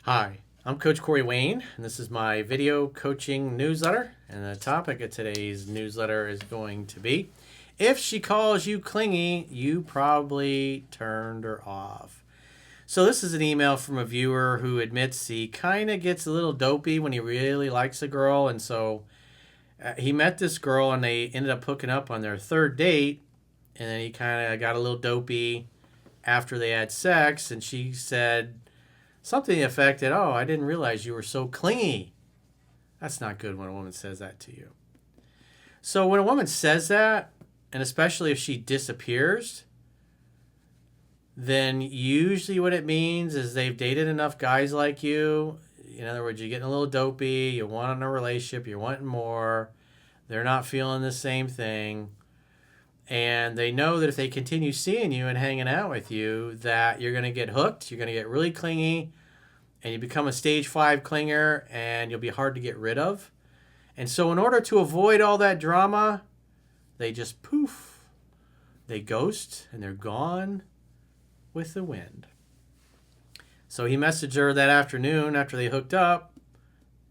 Hi, I'm Coach Corey Wayne, and this is my video coaching newsletter. And the topic of today's newsletter is going to be if she calls you clingy, you probably turned her off. So, this is an email from a viewer who admits he kind of gets a little dopey when he really likes a girl. And so he met this girl and they ended up hooking up on their third date. And then he kind of got a little dopey after they had sex. And she said, something to the effect that, oh, I didn't realize you were so clingy. That's not good when a woman says that to you. So when a woman says that, and especially if she disappears, then usually what it means is they've dated enough guys like you. In other words, you're getting a little dopey, you want a relationship, you're wanting more. They're not feeling the same thing. And they know that if they continue seeing you and hanging out with you, that you're going to get hooked, you're going to get really clingy, and you become a stage 5 clinger, and you'll be hard to get rid of. And so in order to avoid all that drama, they just poof. They ghost, and they're gone with the wind. So he messaged her that afternoon after they hooked up,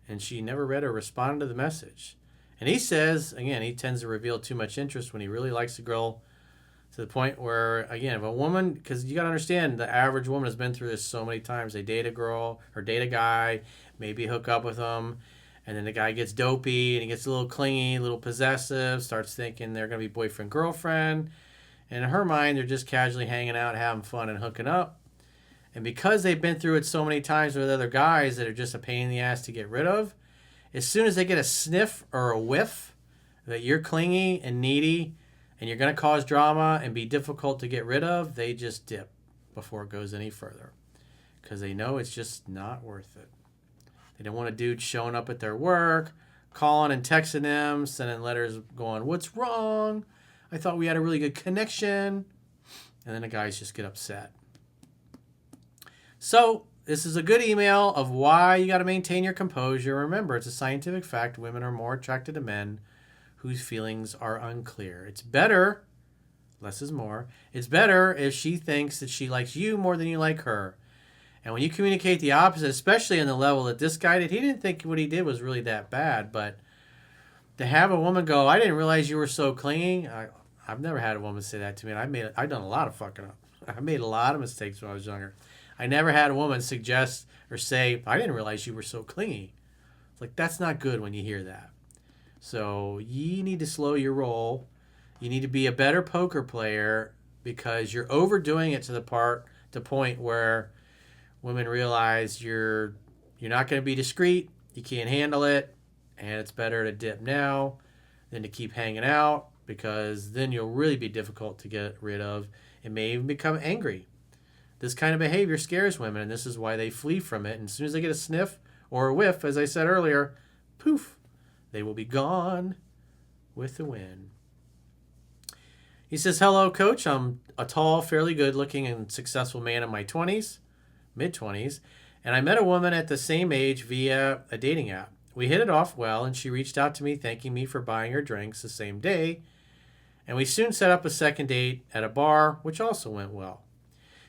and she never read or responded to the message. And he says, again, he tends to reveal too much interest when he really likes a girl, to the point where, again, if a woman, because you got to understand, the average woman has been through this so many times. They date a girl or date a guy, maybe hook up with them, and then the guy gets dopey and he gets a little clingy, a little possessive, starts thinking they're going to be boyfriend, girlfriend. And in her mind, they're just casually hanging out, having fun, and hooking up. And because they've been through it so many times with other guys that are just a pain in the ass to get rid of, as soon as they get a sniff or a whiff that you're clingy and needy and you're going to cause drama and be difficult to get rid of, they just dip before it goes any further because they know it's just not worth it. They don't want a dude showing up at their work, calling and texting them, sending letters going, "What's wrong? I thought we had a really good connection." And then the guys just get upset. So this is a good email of why you got to maintain your composure. Remember, it's a scientific fact. Women are more attracted to men whose feelings are unclear. It's better, less is more, it's better if she thinks that she likes you more than you like her. And when you communicate the opposite, especially in the level that this guy did, he didn't think what he did was really that bad. But to have a woman go, "I didn't realize you were so clingy," I've never had a woman say that to me. And I've done a lot of fucking up. I made a lot of mistakes when I was younger. I never had a woman suggest or say, "I didn't realize you were so clingy." It's like, that's not good when you hear that. So you need to slow your roll. You need to be a better poker player because you're overdoing it to the point where women realize you're not going to be discreet, you can't handle it, and it's better to dip now than to keep hanging out because then you'll really be difficult to get rid of and may even become angry. This kind of behavior scares women, and this is why they flee from it. And as soon as they get a sniff or a whiff, as I said earlier, poof, they will be gone with the wind. He says, "Hello, Coach. I'm a tall, fairly good-looking, and successful man in my 20s, mid-20s, and I met a woman at the same age via a dating app. We hit it off well, and she reached out to me thanking me for buying her drinks the same day, and we soon set up a second date at a bar, which also went well.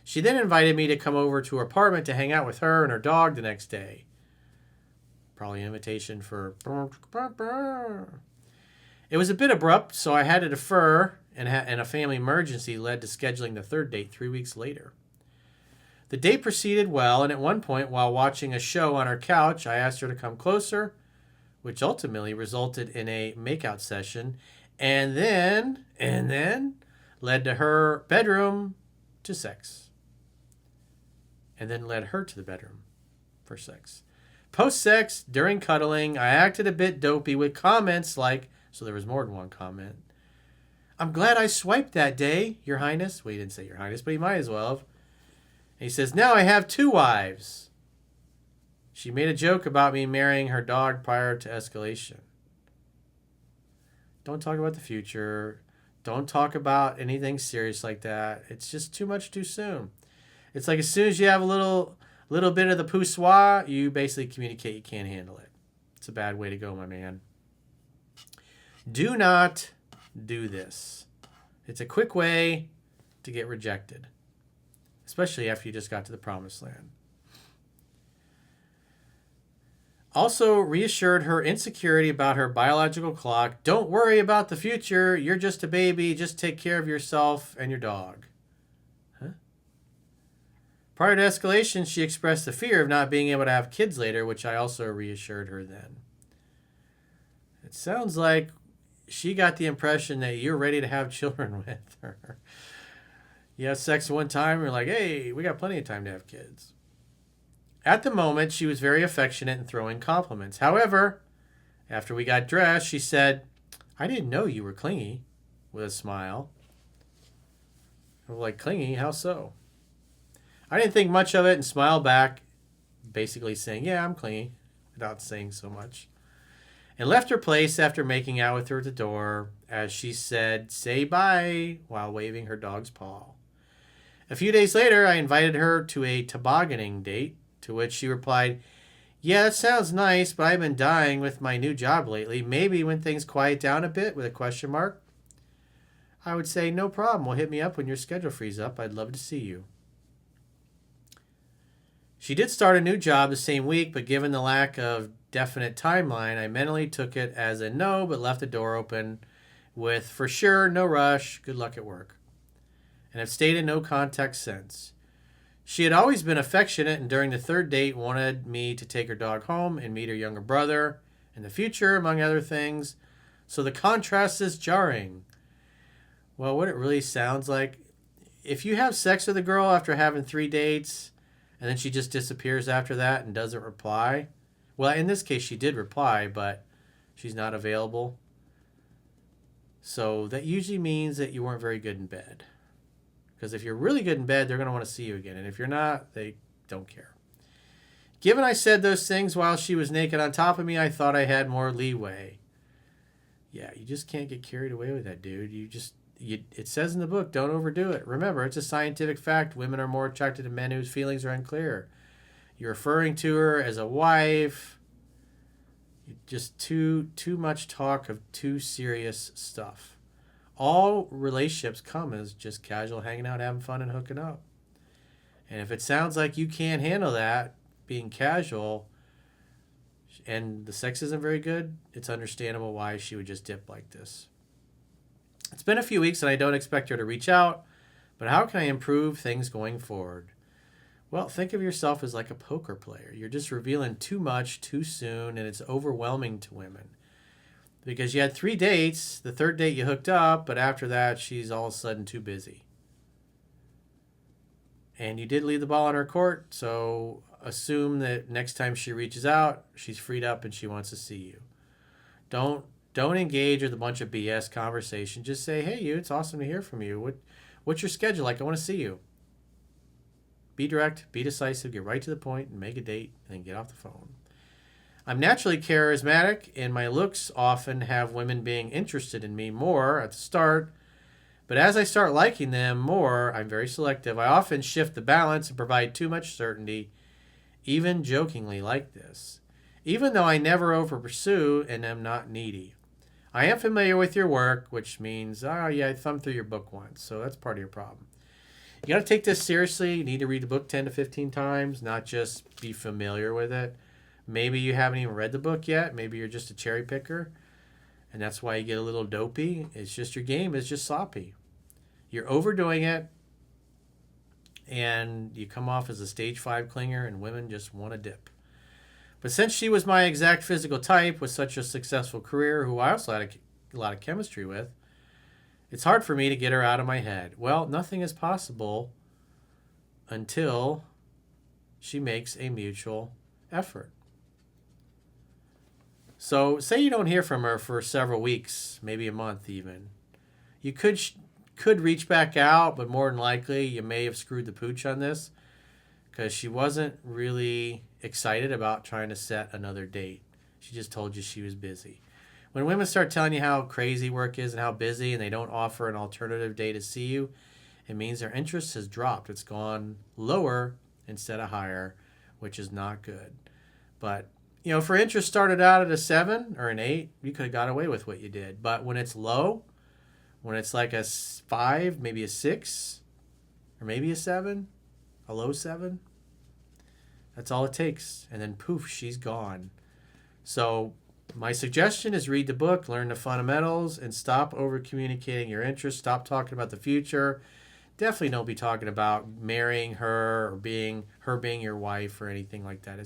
She then invited me to come over to her apartment to hang out with her and her dog the next day." Probably an invitation for... It was a bit abrupt, so I had to defer, and a family emergency led to scheduling the third date 3 weeks later. The date proceeded well, and at one point, while watching a show on her couch, I asked her to come closer, which ultimately resulted in a makeout session, and then led to her bedroom to sex. And then led her to the bedroom for sex. Post-sex, during cuddling, I acted a bit dopey with comments like, so there was more than one comment, "I'm glad I swiped that day, Your Highness." Well, he didn't say Your Highness, but he might as well have. And he says, "Now I have 2 wives." She made a joke about me marrying her dog prior to escalation. Don't talk about the future. Don't talk about anything serious like that. It's just too much too soon. It's like as soon as you have a little bit of the poussoir, you basically communicate you can't handle it. It's a bad way to go, my man. Do not do this. It's a quick way to get rejected, especially after you just got to the promised land. Also reassured her insecurity about her biological clock. Don't worry about the future. You're just a baby. Just take care of yourself and your dog. Huh? Prior to escalation, she expressed the fear of not being able to have kids later, which I also reassured her then. It sounds like she got the impression that you're ready to have children with her. You have sex one time, and you're like, hey, we got plenty of time to have kids. At the moment, she was very affectionate and throwing compliments. However, after we got dressed, she said, I didn't know you were clingy, with a smile. I'm like, clingy? How so? I didn't think much of it and smiled back, basically saying, yeah, I'm clingy, without saying so much. And left her place after making out with her at the door, as she said, say bye, while waving her dog's paw. A few days later, I invited her to a tobogganing date, to which she replied, yeah, that sounds nice, but I've been dying with my new job lately. Maybe when things quiet down a bit, with a question mark. I would say, no problem. Well, hit me up when your schedule frees up. I'd love to see you. She did start a new job the same week, but given the lack of definite timeline, I mentally took it as a no, but left the door open with, for sure, no rush, good luck at work. And have stayed in no contact since. She had always been affectionate, and during the third date wanted me to take her dog home and meet her younger brother in the future, among other things. So the contrast is jarring. Well, what it really sounds like, if you have sex with a girl after having 3 dates, and then she just disappears after that and doesn't reply. Well, in this case, she did reply, but she's not available. So that usually means that you weren't very good in bed. Because if you're really good in bed, they're going to want to see you again. And if you're not, they don't care. Given I said those things while she was naked on top of me, I thought I had more leeway. Yeah, you just can't get carried away with that, dude. It says in the book, don't overdo it. Remember, it's a scientific fact. Women are more attracted to men whose feelings are unclear. You're referring to her as a wife. Just too much talk of too serious stuff. All relationships come as just casual hanging out, having fun, and hooking up. And if it sounds like you can't handle that, being casual, and the sex isn't very good, it's understandable why she would just dip like this. It's been a few weeks and I don't expect her to reach out, but how can I improve things going forward? Well, think of yourself as like a poker player. You're just revealing too much too soon, and it's overwhelming to women. Because you had 3 dates, the third date you hooked up, but after that, she's all of a sudden too busy. And you did leave the ball in her court, so assume that next time she reaches out, she's freed up and she wants to see you. Don't engage with a bunch of BS conversation. Just say, hey, it's awesome to hear from you. What's your schedule like? I want to see you. Be direct, be decisive, get right to the point, and make a date, and then get off the phone. I'm naturally charismatic, and my looks often have women being interested in me more at the start. But as I start liking them more, I'm very selective. I often shift the balance and provide too much certainty, even jokingly like this. Even though I never over-pursue and am not needy. I am familiar with your work, which means, I thumbed through your book once, so that's part of your problem. You got to take this seriously. You need to read the book 10 to 15 times, not just be familiar with it. Maybe you haven't even read the book yet. Maybe you're just a cherry picker, and that's why you get a little dopey. It's just your game is just sloppy. You're overdoing it, and you come off as a stage 5 clinger, and women just want to dip. But since she was my exact physical type with such a successful career, who I also had a lot of chemistry with, it's hard for me to get her out of my head. Well, nothing is possible until she makes a mutual effort. So say you don't hear from her for several weeks, maybe a month even. You could reach back out, but more than likely you may have screwed the pooch on this because she wasn't really excited about trying to set another date. She just told you she was busy. When women start telling you how crazy work is and how busy, and they don't offer an alternative day to see you, it means their interest has dropped. It's gone lower instead of higher, which is not good. But if her interest started out at a 7 or an 8, you could have got away with what you did. But when it's low, when it's like a 5, maybe a 6, or maybe a 7, a low 7, that's all it takes. And then poof, she's gone. So my suggestion is read the book, learn the fundamentals, and stop over communicating your interests. Stop talking about the future. Definitely don't be talking about marrying her or being your wife or anything like that.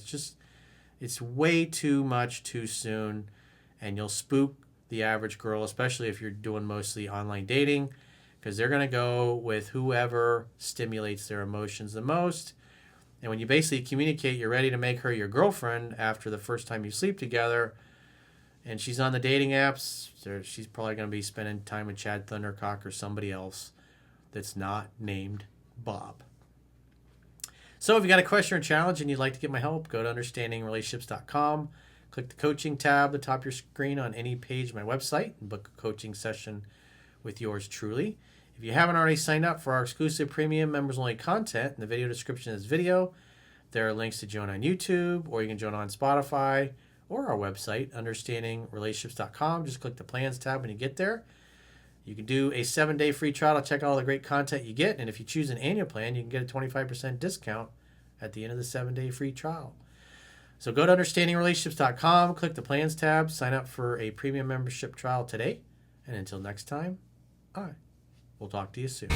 It's way too much too soon, and you'll spook the average girl, especially if you're doing mostly online dating, because they're going to go with whoever stimulates their emotions the most. And when you basically communicate you're ready to make her your girlfriend after the first time you sleep together, and she's on the dating apps, she's probably going to be spending time with Chad Thundercock or somebody else that's not named Bob. So if you got a question or challenge and you'd like to get my help, go to understandingrelationships.com. Click the coaching tab at the top of your screen on any page of my website and book a coaching session with yours truly. If you haven't already signed up for our exclusive premium members-only content, in the video description of this video, there are links to join on YouTube, or you can join on Spotify, or our website, understandingrelationships.com. Just click the plans tab when you get there. You can do a 7-day free trial to check out all the great content you get. And if you choose an annual plan, you can get a 25% discount at the end of the 7-day free trial. So go to understandingrelationships.com, click the plans tab, sign up for a premium membership trial today. And until next time, we'll talk to you soon.